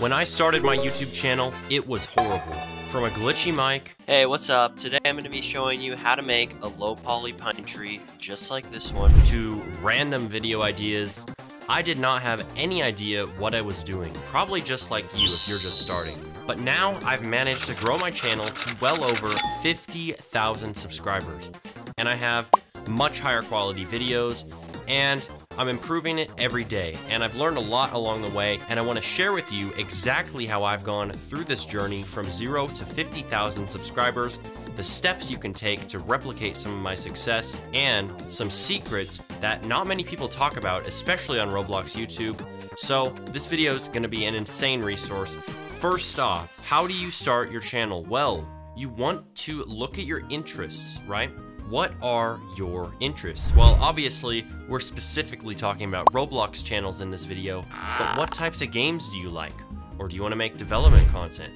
When I started my YouTube channel, it was horrible. From a glitchy mic. Hey, what's up? Today I'm going to be showing you how to make a low poly pine tree just like this one. To random video ideas. I did not have any idea what I was doing. Probably just like you if you're just starting. But now I've managed to grow my channel to well over 50,000 subscribers. And I have much higher quality videos, and I'm improving it every day, and I've learned a lot along the way, and I want to share with you exactly how I've gone through this journey from 0 to 50,000 subscribers, the steps you can take to replicate some of my success, and some secrets that not many people talk about, especially on Roblox YouTube. So this video is going to be an insane resource. First off, how do you start your channel? Well, you want to look at your interests, right? What are your interests? Well, obviously, we're specifically talking about Roblox channels in this video, but what types of games do you like? Or do you want to make development content?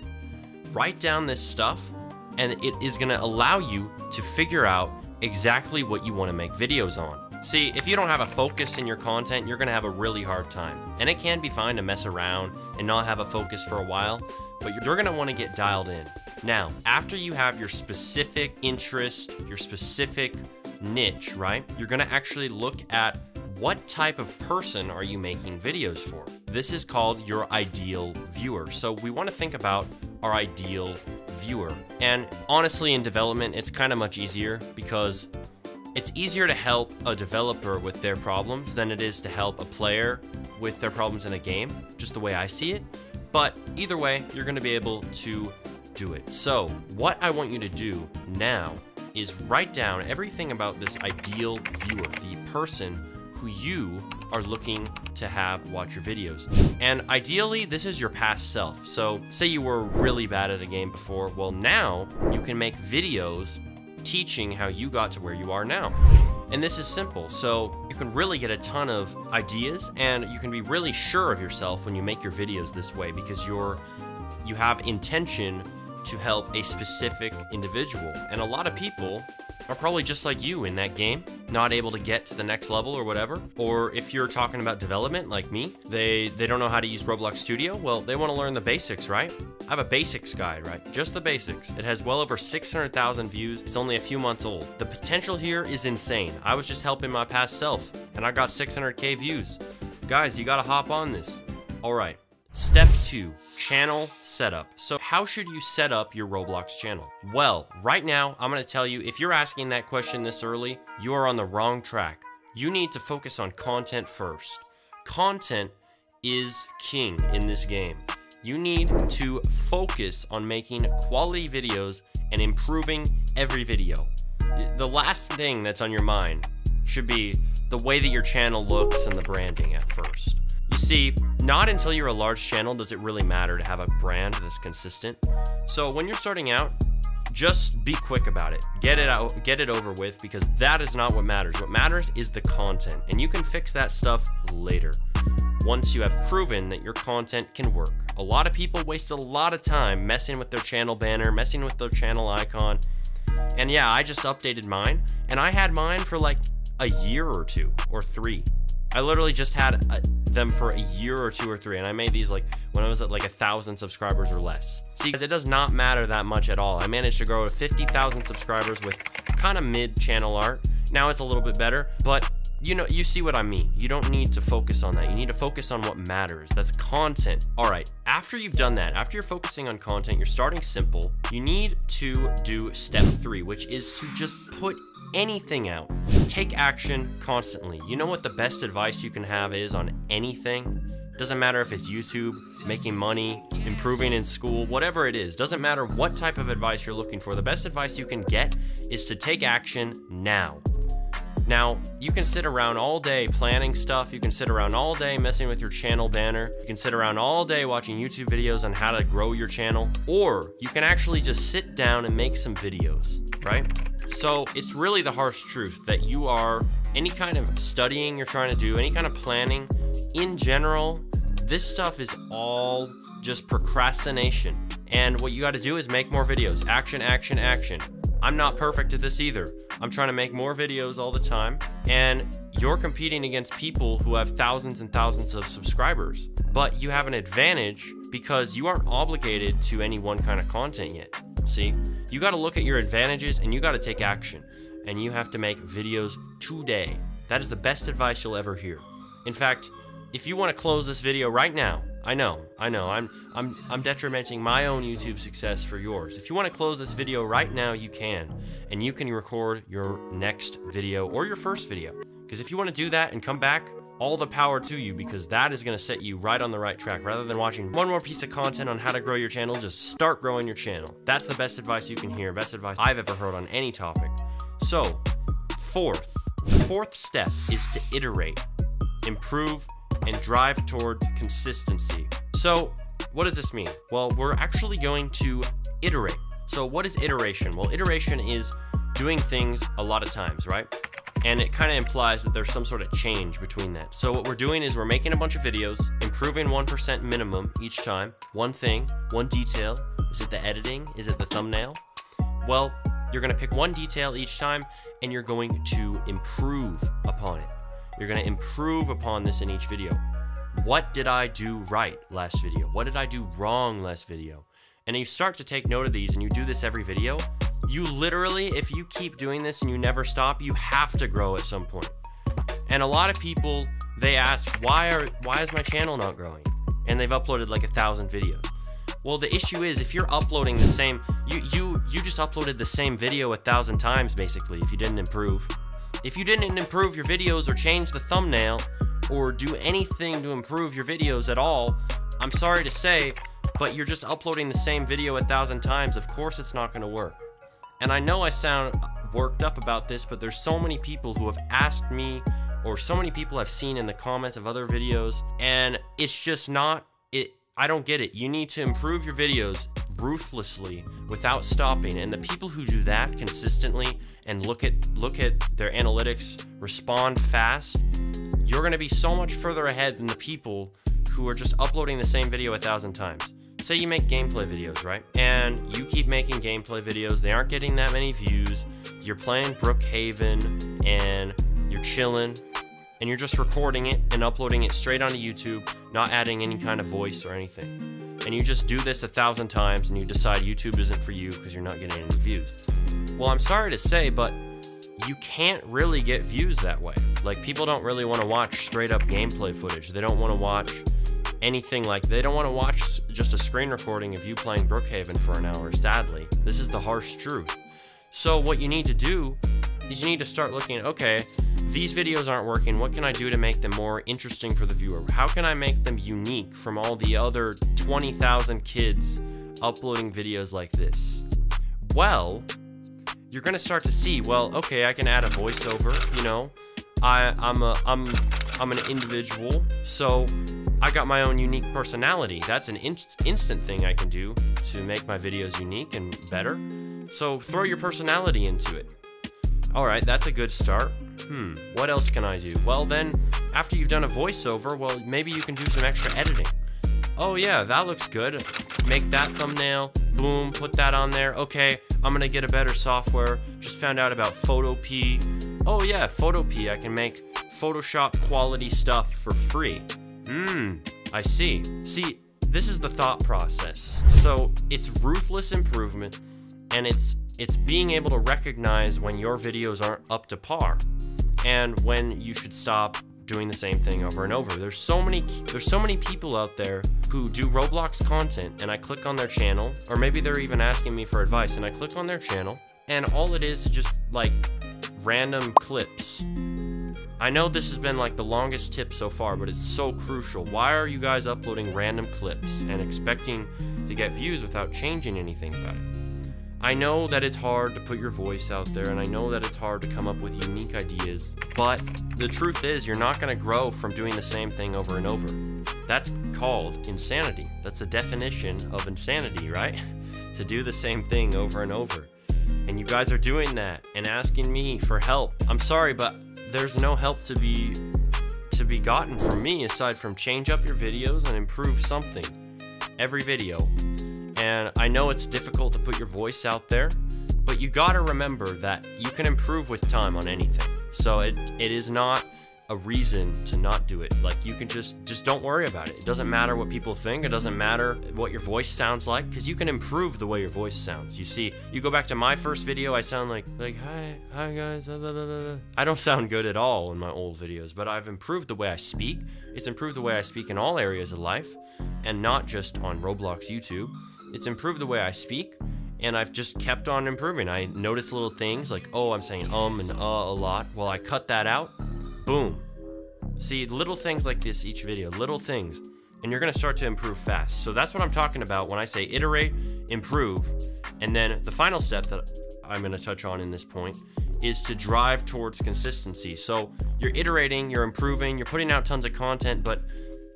Write down this stuff, and it is going to allow you to figure out exactly what you want to make videos on. See, if you don't have a focus in your content, you're going to have a really hard time. And it can be fine to mess around and not have a focus for a while, but you're going to want to get dialed in. Now, after you have your specific interest, your specific niche, right? You're gonna actually look at what type of person are you making videos for. This is called your ideal viewer. So we wanna think about our ideal viewer. And honestly, in development, it's kind of much easier because it's easier to help a developer with their problems than it is to help a player with their problems in a game, just the way I see it. But either way, you're gonna be able to do it. So what I want you to do now is write down everything about this ideal viewer, the person who you are looking to have watch your videos. And ideally, this is your past self. So say you were really bad at a game before, well now you can make videos teaching how you got to where you are now. And this is simple, so you can really get a ton of ideas, and you can be really sure of yourself when you make your videos this way because you have intention to help a specific individual. And a lot of people are probably just like you in that game, not able to get to the next level or whatever. Or if you're talking about development like me, they don't know how to use Roblox Studio. Well, they want to learn the basics, right? I have a basics guide, right? Just the basics. It has well over 600,000 views. It's only a few months old. The potential here is insane. I was just helping my past self and I got 600K views. Guys, you gotta hop on this. All right. Step 2, channel setup. So how should you set up your Roblox channel? Well, right now, I'm gonna tell you, if you're asking that question this early, you are on the wrong track. You need to focus on content first. Content is king in this game. You need to focus on making quality videos and improving every video. The last thing that's on your mind should be the way that your channel looks and the branding at first. You see, not until you're a large channel does it really matter to have a brand that's consistent. So when you're starting out, just be quick about it. Get it out, get it over with, because that is not what matters. What matters is the content, and you can fix that stuff later once you have proven that your content can work. A lot of people waste a lot of time messing with their channel banner, messing with their channel icon. And yeah, I just updated mine, and I had mine for like a year or 2 or 3. I literally just had them for a year or 2 or 3, and I made these like when I was at like 1,000 subscribers or less. See, guys, it does not matter that much at all. I managed to grow to 50,000 subscribers with kind of mid channel art. Now it's a little bit better, but you know, you see what I mean. You don't need to focus on that. You need to focus on what matters. That's content. All right, after you've done that, after you're focusing on content, you're starting simple, you need to do step 3, which is to just put anything out. Take action constantly. You know what the best advice you can have is on anything? Doesn't matter if it's YouTube, making money, improving in school, whatever it is. Doesn't matter what type of advice you're looking for. The best advice you can get is to take action now. Now, you can sit around all day planning stuff. You can sit around all day messing with your channel banner. You can sit around all day watching YouTube videos on how to grow your channel. Or you can actually just sit down and make some videos, right? So it's really the harsh truth that you are, any kind of studying you're trying to do, any kind of planning, in general, this stuff is all just procrastination. And what you got to do is make more videos. Action, action, action. I'm not perfect at this either. I'm trying to make more videos all the time, and you're competing against people who have thousands and thousands of subscribers. But you have an advantage because you aren't obligated to any one kind of content yet. See, you got to look at your advantages and you got to take action, and you have to make videos today. That is the best advice you'll ever hear. In fact, if you want to close this video right now, I know, I'm detrimenting my own YouTube success for yours. If you want to close this video right now, you can, and you can record your next video or your first video. Because if you want to do that and come back, all the power to you, because that is going to set you right on the right track. Rather than watching one more piece of content on how to grow your channel, just start growing your channel. That's the best advice you can hear, best advice I've ever heard on any topic. So, the fourth step is to iterate, improve, and drive toward consistency. So, what does this mean? Well, we're actually going to iterate. So what is iteration? Well, iteration is doing things a lot of times, right? And it kind of implies that there's some sort of change between that. So what we're doing is we're making a bunch of videos, improving 1% minimum each time. One thing, one detail. Is it the editing? Is it the thumbnail? Well, you're going to pick one detail each time, and you're going to improve upon it. You're going to improve upon this in each video. What did I do right last video? What did I do wrong last video? And you start to take note of these, and you do this every video. You literally, if you keep doing this and you never stop, you have to grow at some point. And a lot of people, they ask, why is my channel not growing? And they've uploaded like 1,000 videos. Well, the issue is, if you're uploading the same, you just uploaded the same video 1,000 times basically if you didn't improve. If you didn't improve your videos or change the thumbnail or do anything to improve your videos at all, I'm sorry to say, but you're just uploading the same video 1,000 times. Of course it's not going to work. And I know I sound worked up about this, but there's so many people who have asked me, or so many people I've seen in the comments of other videos, and it's just not, I don't get it. You need to improve your videos ruthlessly without stopping, and the people who do that consistently and look at their analytics, respond fast, you're going to be so much further ahead than the people who are just uploading the same video 1,000 times. Say you make gameplay videos, right? And you keep making gameplay videos, they aren't getting that many views, you're playing Brookhaven, and you're chilling, and you're just recording it and uploading it straight onto YouTube, not adding any kind of voice or anything. And you just do this 1,000 times, and you decide YouTube isn't for you because you're not getting any views. Well, I'm sorry to say, but you can't really get views that way. Like, people don't really want to watch straight up gameplay footage. They don't want to watch anything like, they don't want to watch just a screen recording of you playing Brookhaven for an hour, sadly. This is the harsh truth. So what you need to do is you need to start looking at, okay, these videos aren't working, what can I do to make them more interesting for the viewer? How can I make them unique from all the other 20,000 kids uploading videos like this? Well, you're gonna start to see, well, okay, I can add a voiceover, you know, I'm an individual, so I got my own unique personality. That's an instant thing I can do to make my videos unique and better. So throw your personality into it. Alright, that's a good start. What else can I do? Well then, after you've done a voiceover, well, maybe you can do some extra editing. Oh yeah, that looks good. Make that thumbnail, boom, put that on there. Okay, I'm gonna get a better software. Just found out about Photopea. Oh yeah, Photopea, I can make Photoshop quality stuff for free. I see. See, this is the thought process. So it's ruthless improvement, and it's being able to recognize when your videos aren't up to par and when you should stop doing the same thing over and over. There's so many people out there who do Roblox content, and I click on their channel, or maybe they're even asking me for advice, and I click on their channel, and all it is just like random clips. I know this has been like the longest tip so far, but it's so crucial. Why are you guys uploading random clips and expecting to get views without changing anything about it? I know that it's hard to put your voice out there, and I know that it's hard to come up with unique ideas, but the truth is, you're not going to grow from doing the same thing over and over. That's called insanity. That's the definition of insanity, right? To do the same thing over and over. And you guys are doing that and asking me for help. I'm sorry, but there's no help to be gotten from me aside from change up your videos and improve something every video. And I know it's difficult to put your voice out there, but you gotta remember that you can improve with time on anything. So it is not a reason to not do it. Like, you can just don't worry about it. It doesn't matter what people think. It doesn't matter what your voice sounds like, because you can improve the way your voice sounds. You see, you go back to my first video, I sound like hi guys, blah, blah, blah, blah. I don't sound good at all in my old videos, but I've improved the way I speak. It's improved the way I speak in all areas of life, and not just on Roblox YouTube. It's improved the way I speak, and I've just kept on improving. I notice little things like, oh, I'm saying and a lot. Well, I cut that out. Boom. See, little things like this each video, little things, and you're gonna start to improve fast. So that's what I'm talking about when I say iterate, improve, and then the final step that I'm gonna touch on in this point is to drive towards consistency. So you're iterating, you're improving, you're putting out tons of content, but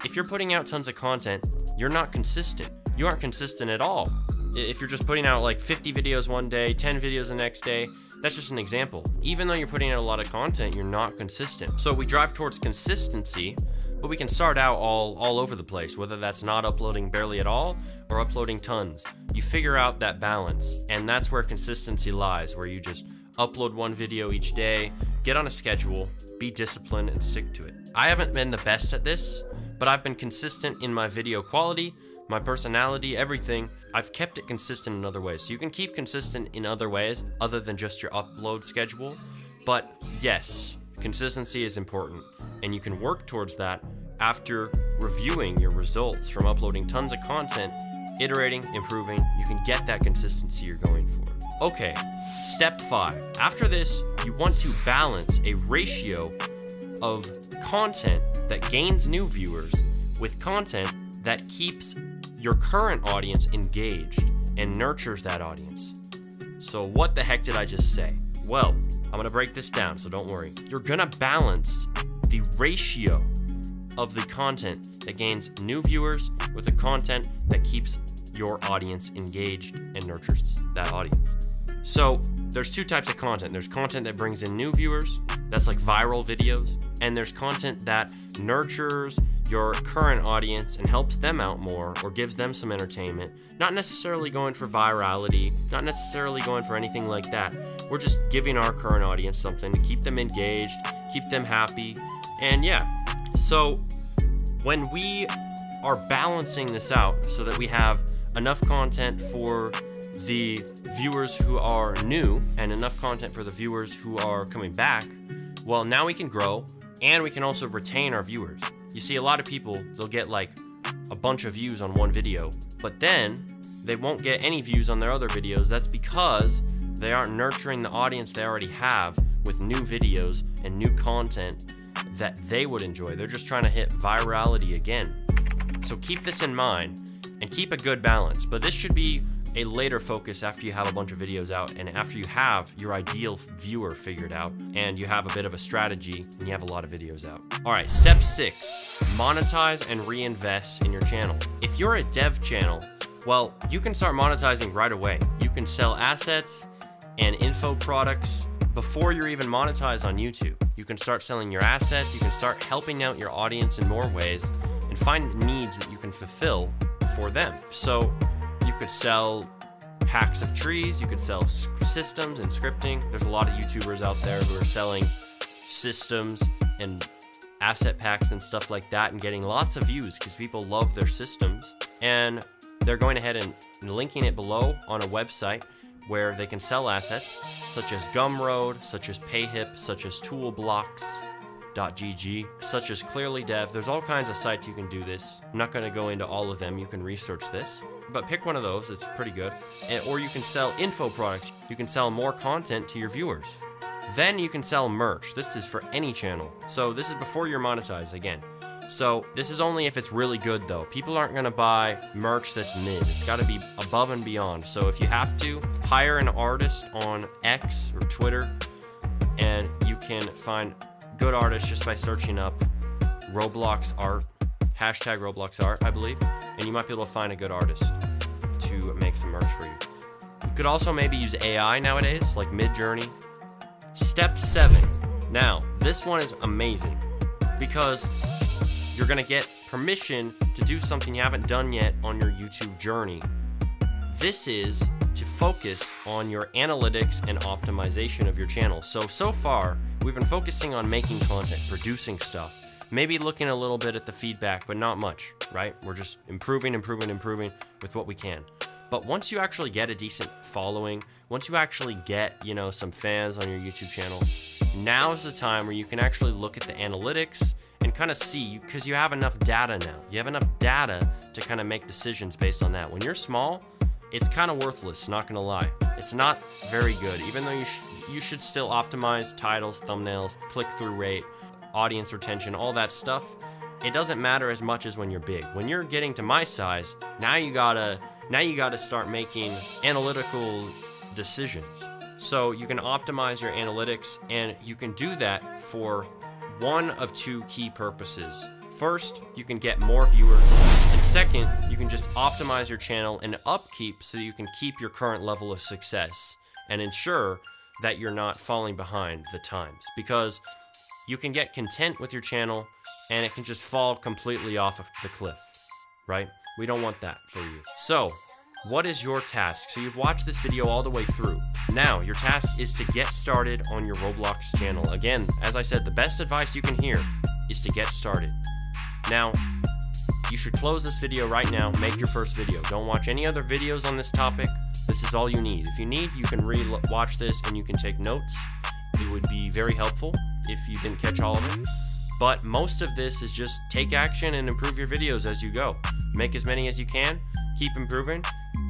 if you're putting out tons of content, you're not consistent. You aren't consistent at all. If you're just putting out like 50 videos one day, 10 videos the next day, that's just an example. Even though you're putting out a lot of content, you're not consistent. So we drive towards consistency, but we can start out all over the place, whether that's not uploading barely at all or uploading tons. You figure out that balance, and that's where consistency lies, where you just upload one video each day, get on a schedule, be disciplined, and stick to it. I haven't been the best at this, but I've been consistent in my video quality, my personality, everything. I've kept it consistent in other ways. So you can keep consistent in other ways other than just your upload schedule. But yes, consistency is important, and you can work towards that after reviewing your results from uploading tons of content, iterating, improving. You can get that consistency you're going for. Okay, step 5. After this, you want to balance a ratio of content that gains new viewers with content that keeps your current audience engaged and nurtures that audience. So what the heck did I just say? Well, I'm gonna break this down, so don't worry. You're gonna balance the ratio of the content that gains new viewers with the content that keeps your audience engaged and nurtures that audience. So there's two types of content. There's content that brings in new viewers, that's like viral videos, and there's content that nurtures your current audience and helps them out more or gives them some entertainment. Not necessarily going for virality, not necessarily going for anything like that. We're just giving our current audience something to keep them engaged, keep them happy, and yeah. So when we are balancing this out so that we have enough content for the viewers who are new and enough content for the viewers who are coming back, well, now we can grow and we can also retain our viewers. You see, a lot of people, they'll get like a bunch of views on one video, but then they won't get any views on their other videos. That's because they aren't nurturing the audience they already have with new videos and new content that they would enjoy. They're just trying to hit virality again. So keep this in mind and keep a good balance. But this should be a later focus after you have a bunch of videos out and after you have your ideal viewer figured out and you have a bit of a strategy and you have a lot of videos out. All right, step 6, monetize and reinvest in your channel. If you're a dev channel, well, you can start monetizing right away. You can sell assets and info products before you're even monetized on YouTube. You can start selling your assets, you can start helping out your audience in more ways and find needs that you can fulfill for them. So you could sell packs of trees, you could sell systems and scripting. There's a lot of YouTubers out there who are selling systems and asset packs and stuff like that and getting lots of views because people love their systems. And they're going ahead and linking it below on a website where they can sell assets such as Gumroad, such as Payhip, such as Toolblocks.gg, such as Clearly Dev. There's all kinds of sites you can do this. I'm not going to go into all of them. You can research this, but pick one of those. It's pretty good. Or you can sell info products. You can sell more content to your viewers. Then you can sell merch. This is for any channel. So this is before you're monetized again. So this is only if it's really good though. People aren't gonna buy merch that's mid. It's gotta be above and beyond. So if you have to, hire an artist on X or Twitter, and you can find good artists just by searching up Roblox art, hashtag Roblox art, I believe, and you might be able to find a good artist to make some merch for you. You could also maybe use AI nowadays, like Midjourney. Step 7. Now, this one is amazing because you're gonna get permission to do something you haven't done yet on your YouTube journey. This is to focus on your analytics and optimization of your channel. So far, we've been focusing on making content, producing stuff, maybe looking a little bit at the feedback, but not much, right? We're just improving with what we can. But once you actually get a decent following, once you actually get, you know, some fans on your YouTube channel, now's the time where you can actually look at the analytics and kind of see, because you have enough data now. You have enough data to kind of make decisions based on that. When you're small, it's kind of worthless, not gonna lie. It's not very good, even though you should still optimize titles, thumbnails, click-through rate, audience retention, all that stuff. It doesn't matter as much as when you're big. When you're getting to my size, now you gotta start making analytical decisions. So you can optimize your analytics, and you can do that for one of two key purposes. First, you can get more viewers, and second, you can just optimize your channel and upkeep so you can keep your current level of success and ensure that you're not falling behind the times, because you can get content with your channel and it can just fall completely off of the cliff, right? We don't want that for you. So, what is your task? So you've watched this video all the way through. Now, your task is to get started on your Roblox channel. Again, as I said, the best advice you can hear is to get started. Now, you should close this video right now, make your first video. Don't watch any other videos on this topic. This is all you need. If you need, you can watch this and you can take notes. It would be very helpful if you didn't catch all of it. But most of this is just take action and improve your videos as you go. Make as many as you can, keep improving,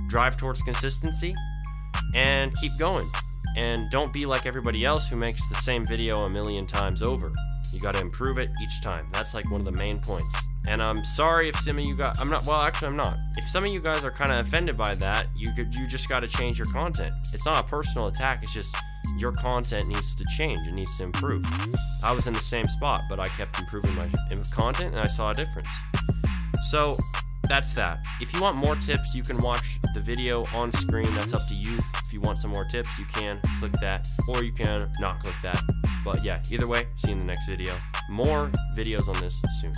drive towards consistency, and keep going. And don't be like everybody else who makes the same video a million times over. You gotta improve it each time. That's like one of the main points. And I'm sorry if some of you guys, I'm not. If some of you guys are kind of offended by that, you just gotta change your content. It's not a personal attack, it's just your content needs to change, it needs to improve. I was in the same spot, but I kept improving my content and I saw a difference. So that's that. If you want more tips, you can watch the video on screen. That's up to you. If you want some more tips, you can click that, or you can not click that. But yeah, either way, see you in the next video. More videos on this soon.